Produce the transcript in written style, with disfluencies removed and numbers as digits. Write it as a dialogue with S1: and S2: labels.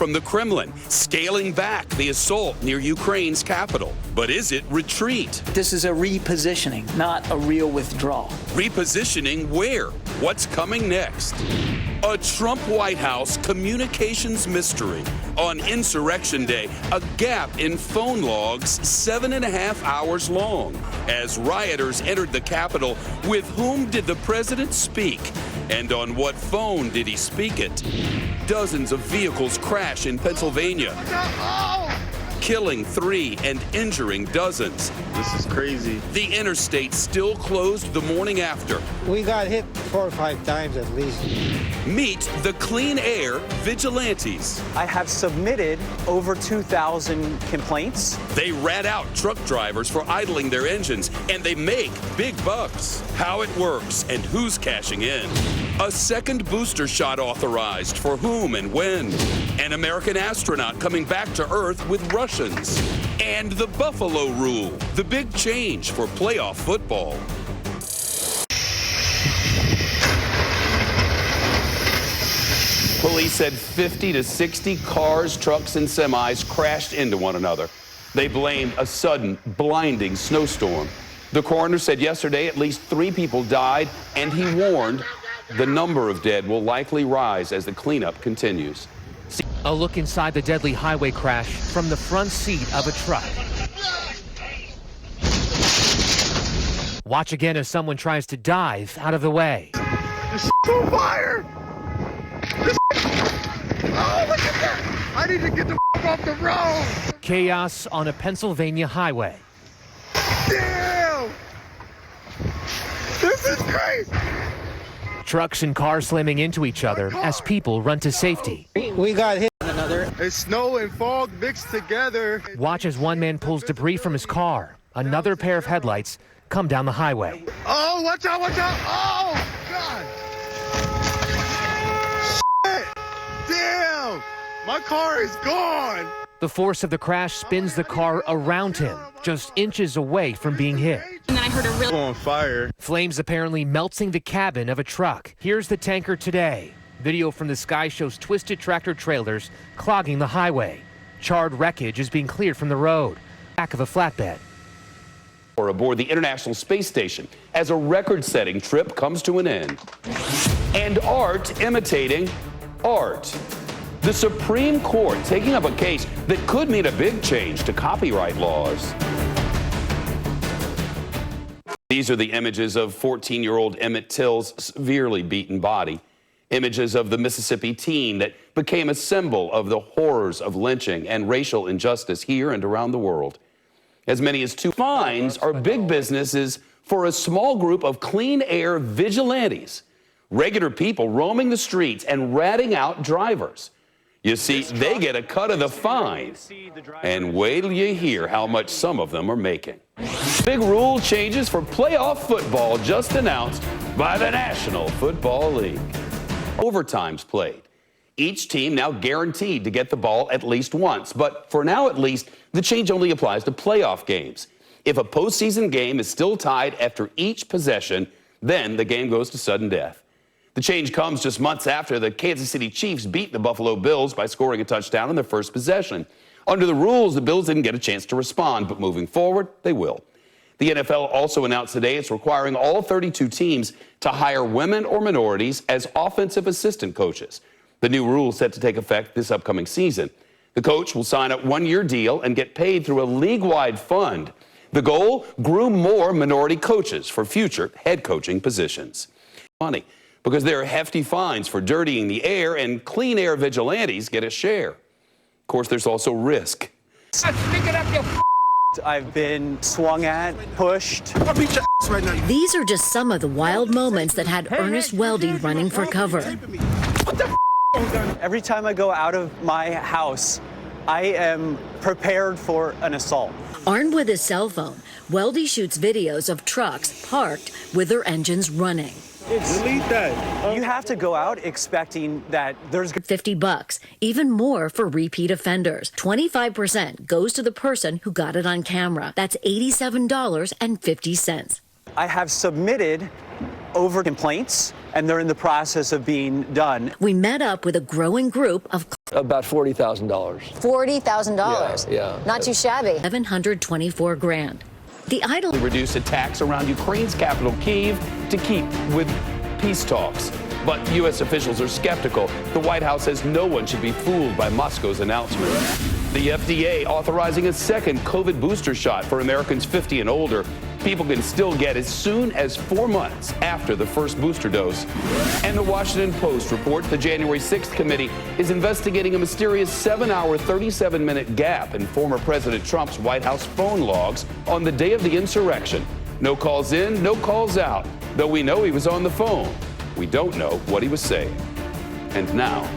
S1: from the Kremlin, scaling back the assault near Ukraine's capital. But is it retreat?
S2: This is a repositioning, not a real withdrawal.
S1: Repositioning where? What's coming next? A Trump White House communications mystery. On Insurrection Day, a gap in phone logs 7.5 hours long. As rioters entered the Capitol, with whom did the president speak? And on what phone did he speak it? Dozens of vehicles crash in Pennsylvania, killing 3 and injuring dozens.
S3: This is crazy.
S1: The interstate still closed the morning after.
S4: We got hit 4 or 5 times at least.
S1: Meet the clean air vigilantes.
S5: I have submitted over 2,000 complaints.
S1: They rat out truck drivers for idling their engines, and they make big bucks. How it works and who's cashing in. A second booster shot authorized, for whom and when. An American astronaut coming back to Earth with Russians. And the Buffalo Rule, the big change for playoff football. Police said 50 to 60 cars, trucks, and semis crashed into one another. They blamed a sudden, blinding snowstorm. The coroner said yesterday at least 3 people died, and he warned the number of dead will likely rise as the cleanup continues.
S6: A look inside the deadly highway crash from the front seat of a truck. Watch again as someone tries to dive out of the way.
S3: This on fire! Oh, look at that! I need to get the off the road!
S6: Chaos on a Pennsylvania highway.
S3: Damn! This is crazy!
S6: Trucks and cars slamming into each other as people run to safety.
S4: We got hit.
S3: It's snow and fog mixed together.
S6: Watch as one man pulls debris from his car. Another pair of headlights come down the highway.
S3: Oh, watch out, watch out! Oh, God! Shit! Damn! My car is gone!
S6: The force of the crash spins the car around him, just inches away from being hit.
S7: And then I heard a real
S3: On fire.
S6: Flames apparently melting the cabin of a truck. Here's the tanker today. Video from the sky shows twisted tractor trailers clogging the highway. Charred wreckage is being cleared from the road, back of a flatbed.
S1: Or aboard the International Space Station as a record-setting trip comes to an end. And art imitating art. The Supreme Court taking up a case that could mean a big change to copyright laws. These are the images of 14-year-old Emmett Till's severely beaten body. Images of the Mississippi teen that became a symbol of the horrors of lynching and racial injustice here and around the world. As many as 2 fines are big businesses for a small group of clean air vigilantes, regular people roaming the streets and ratting out drivers. You see, they get a cut of the fine, and wait till you hear how much some of them are making. Big rule changes for playoff football just announced by the National Football League. Overtime's played. Each team now guaranteed to get the ball at least once, but for now at least, the change only applies to playoff games. If a postseason game is still tied after each possession, then the game goes to sudden death. The change comes just months after the Kansas City Chiefs beat the Buffalo Bills by scoring a touchdown in their first possession. Under the rules, the Bills didn't get a chance to respond, but moving forward, they will. The NFL also announced today it's requiring all 32 teams to hire women or minorities as offensive assistant coaches. The new rule is set to take effect this upcoming season. The coach will sign a 1-year deal and get paid through a league-wide fund. The goal, groom more minority coaches for future head coaching positions. Funny, because there are hefty fines for dirtying the air, and clean air vigilantes get a share. Of course, there's also risk.
S5: I've been swung at, pushed.
S3: I'll beat your ass right now.
S8: These are just some of the wild moments that had Ernest Weldy running for cover.
S5: Every time I go out of my house, I am prepared for an assault.
S8: Armed with his cell phone, Weldy shoots videos of trucks parked with their engines running.
S3: Delete that.
S5: You have to go out expecting that there's
S8: $50, even more for repeat offenders. 25% goes to the person who got it on camera. That's $87.50.
S5: I have submitted over complaints, and they're in the process of being done.
S8: We met up with a growing group of
S7: About $40,000.
S9: $40,000.
S7: Yeah.
S9: Not too shabby.
S8: $724,000. The idol
S1: Reduce attacks around Ukraine's capital, Kyiv, to keep with peace talks. But U.S. officials are skeptical. The White House says no one should be fooled by Moscow's announcement. The FDA authorizing a second COVID booster shot for Americans 50 and older. People can still get as soon as 4 months after the first booster dose. And the Washington Post reports the January 6th committee is investigating a mysterious 7-hour, 37-minute gap in former President Trump's White House phone logs on the day of the insurrection. No calls in, no calls out. Though we know he was on the phone, we don't know what he was saying. And now,